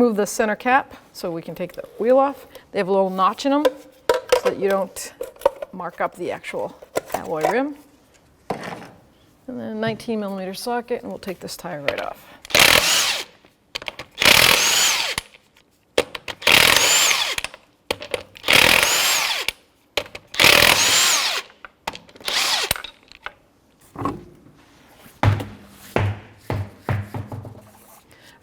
remove the center cap so we can take the wheel off. They have a little notch in them so that you don't mark up the actual alloy rim. And then 19mm socket, and we'll take this tire right off.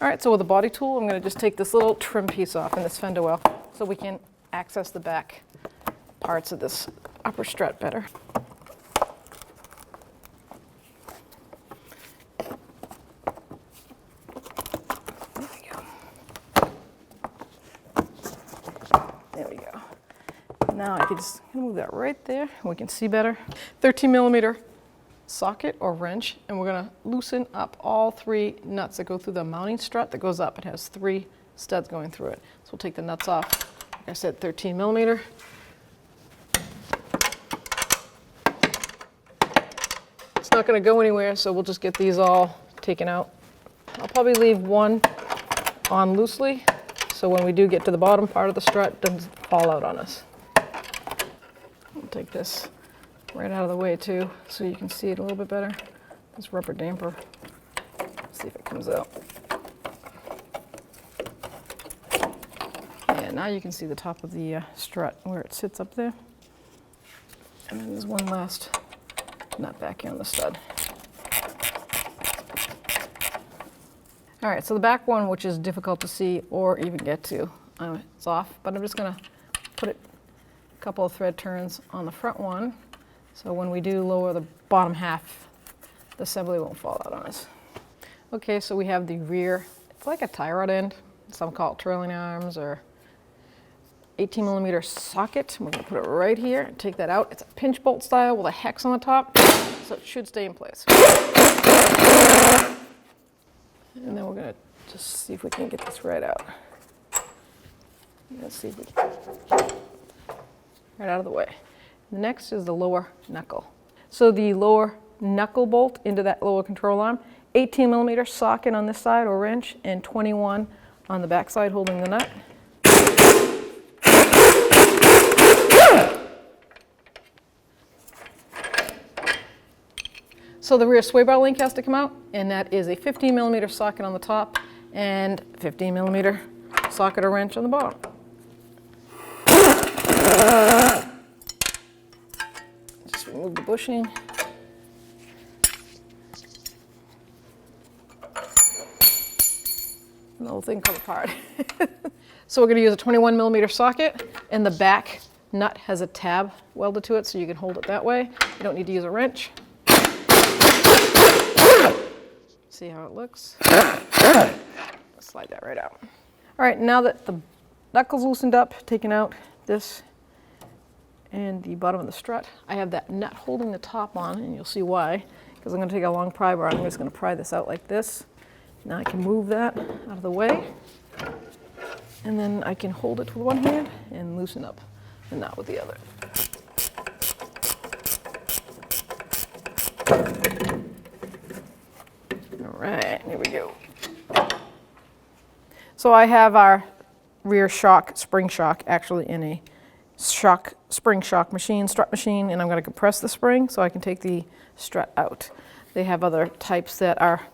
All right, so with the body tool, I'm going to just take this little trim piece off in this fender well so we can access the back parts of this upper strut better. There we go. There we go. Now I can just move that right there and we can see better. 13mm socket or wrench, and we're going to loosen up all 3 nuts that go through the mounting strut that goes up. It has 3 studs going through it. So we'll take the nuts off. Like I said, 13mm. It's not going to go anywhere, so we'll just get these all taken out. I'll probably leave one on loosely, so when we do get to the bottom part of the strut, it doesn't fall out on us. We'll take this right out of the way too, so you can see it a little bit better. This rubber damper. Let's see if it comes out. Yeah, now you can see the top of the strut where it sits up there. And then there's one last nut back here on the stud. All right, so the back one, which is difficult to see or even get to, it's off, but I'm just gonna put a couple of thread turns on the front one. So when we do lower the bottom half, the assembly won't fall out on us. Okay, so we have the rear, it's like a tie rod end. Some call it trailing arms or 18mm socket. We're gonna put it right here and take that out. It's a pinch bolt style with a hex on the top, so it should stay in place. And then we're gonna just see if we can get this right out. Let's see if we can, right out of the way. Next is the lower knuckle. So the lower knuckle bolt into that lower control arm, 18mm socket on this side or wrench, and 21 on the back side holding the nut. So the rear sway bar link has to come out, and that is a 15mm socket on the top and 15mm socket or wrench on the bottom. Remove the bushing. The whole thing come apart. So we're going to use a 21mm socket, and the back nut has a tab welded to it, so you can hold it that way. You don't need to use a wrench. See how it looks? Let's slide that right out. All right, now that the knuckle's loosened up, taking out this and the bottom of the strut, I have that nut holding the top on, and you'll see why, because I'm going to take a long pry bar and I'm just going to pry this out like this. Now I can move that out of the way, and then I can hold it with one hand and loosen up the nut with the other. All right, here we go. So I have our rear shock, spring shock, actually in a spring shock machine, strut machine, and I'm going to compress the spring so I can take the strut out. They have other types that are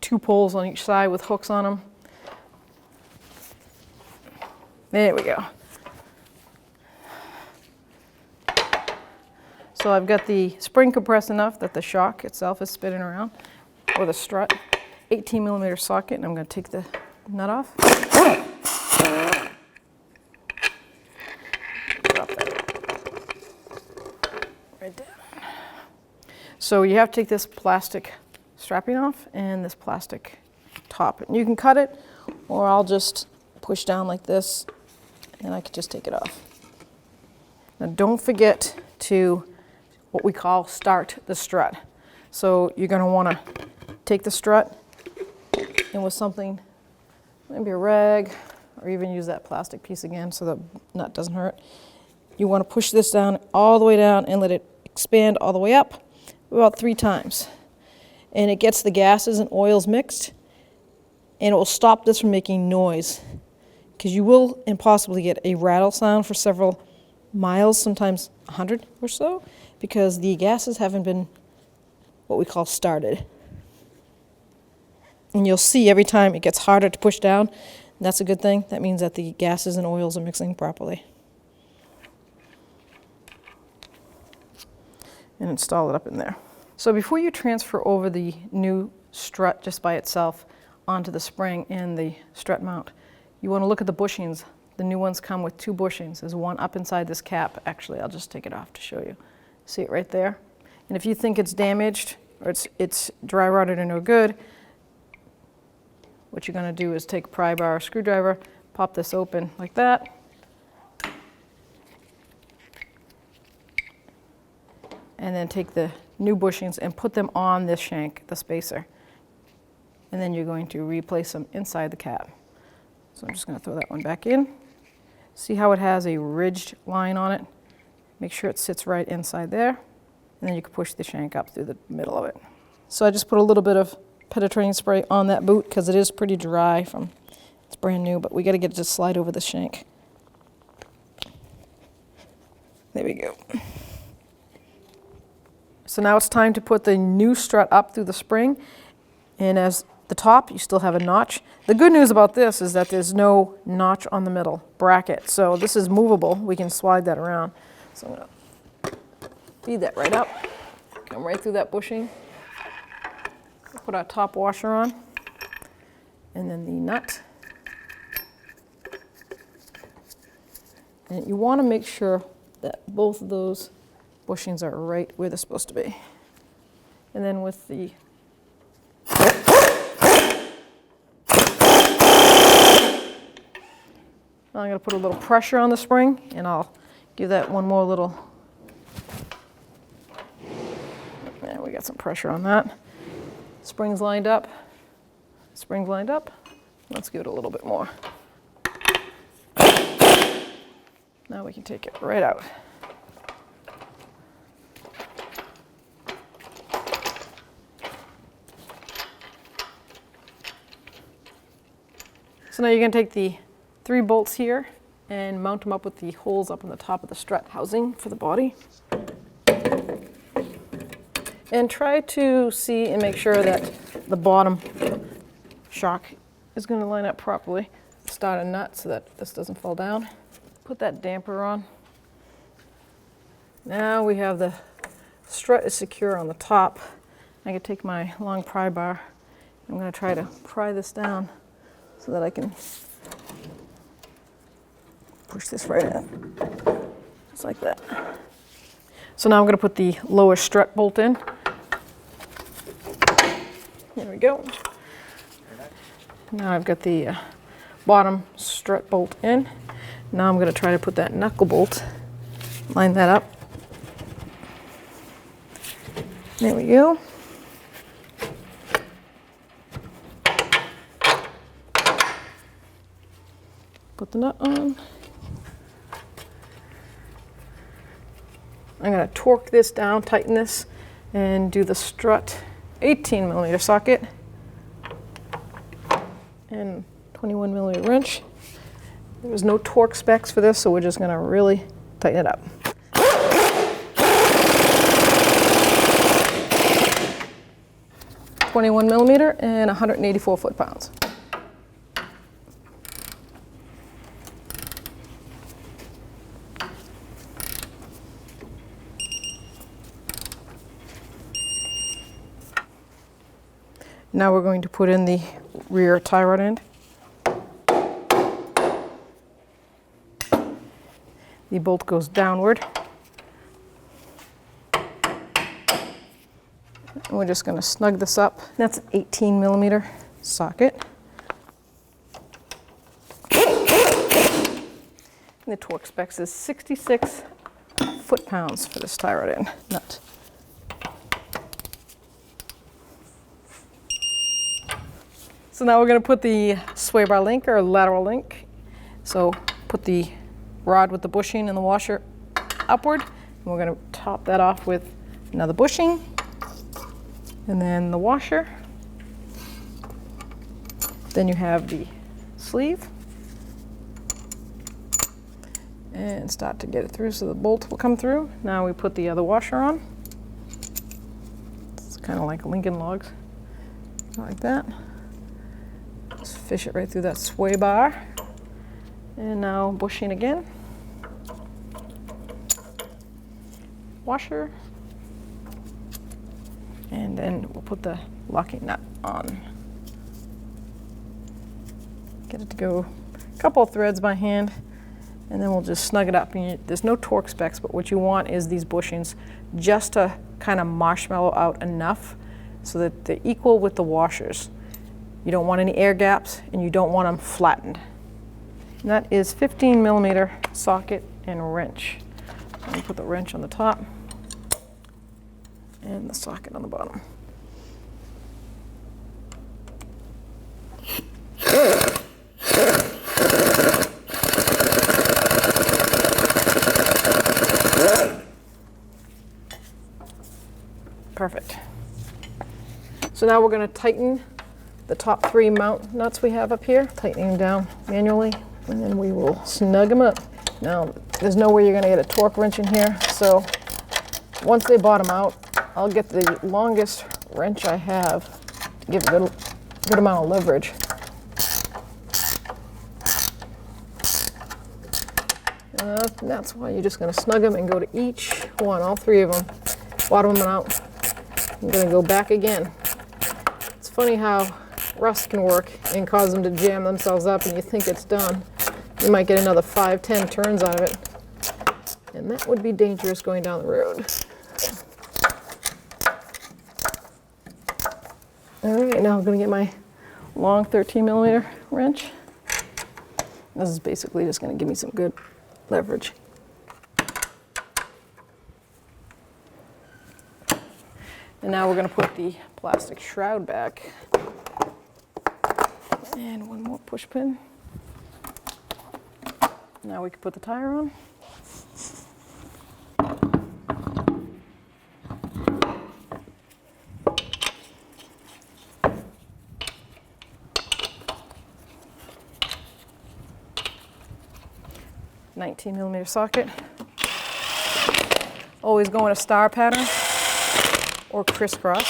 2 poles on each side with hooks on them. There we go. So I've got the spring compressed enough that the shock itself is spinning around, or the strut. 18mm socket, and I'm going to take the nut off. Right there. So you have to take this plastic strapping off and this plastic top. And you can cut it, or I'll just push down like this and I can just take it off. Now don't forget to what we call start the strut. So you're going to want to take the strut and with something, maybe a rag, or even use that plastic piece again so the nut doesn't hurt. You want to push this down all the way down and let it expand all the way up about 3 times. And it gets the gases and oils mixed, and it will stop this from making noise because you will impossibly get a rattle sound for several miles, sometimes 100 or so, because the gases haven't been what we call started. And you'll see every time it gets harder to push down, and that's a good thing. That means that the gases and oils are mixing properly. And install it up in there. So before you transfer over the new strut just by itself onto the spring and the strut mount, you want to look at the bushings. The new ones come with 2 bushings. There's one up inside this cap. Actually, I'll just take it off to show you. See it right there? And if you think it's damaged or it's dry rotted or no good, what you're going to do is take a pry bar or screwdriver, pop this open like that, and then take the new bushings and put them on this shank, the spacer. And then you're going to replace them inside the cap. So I'm just going to throw that one back in. See how it has a ridged line on it? Make sure it sits right inside there. And then you can push the shank up through the middle of it. So I just put a little bit of penetrating spray on that boot because it is pretty dry from, it's brand new, but we got to get it to slide over the shank. There we go. So now it's time to put the new strut up through the spring, and as the top you still have a notch. The good news about this is that there's no notch on the middle bracket, so this is movable. We can slide that around. So I'm going to feed that right up, come right through that bushing. Put our top washer on, and then the nut. And you want to make sure that both of those bushings are right where they're supposed to be. And then with the now I'm going to put a little pressure on the spring, and I'll give that one more little, and we got some pressure on that. Springs lined up, springs lined up. Let's give it a little bit more. Now we can take it right out. So now you're going to take the 3 bolts here and mount them up with the holes up on the top of the strut housing for the body. And try to see and make sure that the bottom shock is going to line up properly. Start a nut so that this doesn't fall down. Put that damper on. Now we have the strut is secure on the top. I can take my long pry bar. I'm going to try to pry this down so that I can push this right in. Just like that. So now I'm going to put the lower strut bolt in. There we go. Now I've got the bottom strut bolt in. Now I'm going to try to put that knuckle bolt, line that up. There we go. Put the nut on. I'm going to torque this down, tighten this, and do the strut 18mm socket and 21mm wrench. There's no torque specs for this, so we're just going to really tighten it up. .21mm and 184 foot-pounds. Now we're going to put in the rear tie rod end. The bolt goes downward. And we're just going to snug this up. That's an 18mm socket. And the torque specs is 66 foot-pounds for this tie rod end nut. So now we're going to put the sway bar link or lateral link. So put the rod with the bushing and the washer upward. And we're going to top that off with another bushing. And then the washer. Then you have the sleeve. and start to get it through so the bolt will come through. Now we put the other washer on. It's kind of like Lincoln logs, like that. Just fish it right through that sway bar. And now bushing again. Washer. And then we'll put the locking nut on. Get it to go a couple of threads by hand, and then we'll just snug it up. And there's no torque specs, but what you want is these bushings just to kind of marshmallow out enough so that they're equal with the washers. You don't want any air gaps, and you don't want them flattened. And that is 15mm socket and wrench. Let me put the wrench on the top and the socket on the bottom. Perfect. So now we're going to tighten the top 3 mount nuts we have up here, tightening them down manually, and then we will snug them up. Now, there's no way you're going to get a torque wrench in here, so once they bottom out, I'll get the longest wrench I have to give a good amount of leverage. And that's why you're just going to snug them and go to each one, all 3 of them, bottom them out. I'm going to go back again. It's funny how rust can work and cause them to jam themselves up, and you think it's done. You might get another 5-10 turns out of it, and that would be dangerous going down the road. All right, now I'm going to get my long 13mm wrench. This is basically just going to give me some good leverage. And now we're going to put the plastic shroud back. And one more push pin. Now we can put the tire on. $19mm socket. Always go in a star pattern or crisscross,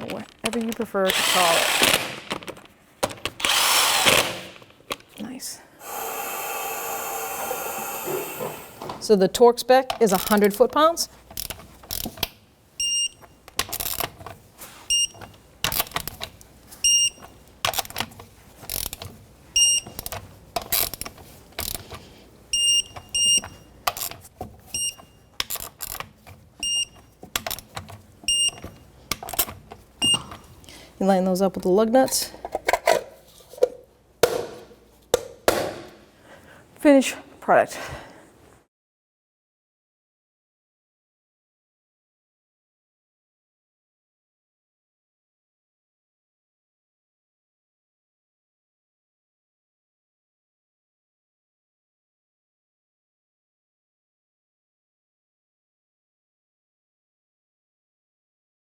or whatever you prefer to call it. Nice. So the torque spec is 100 foot-pounds. You line those up with the lug nuts. Finished product.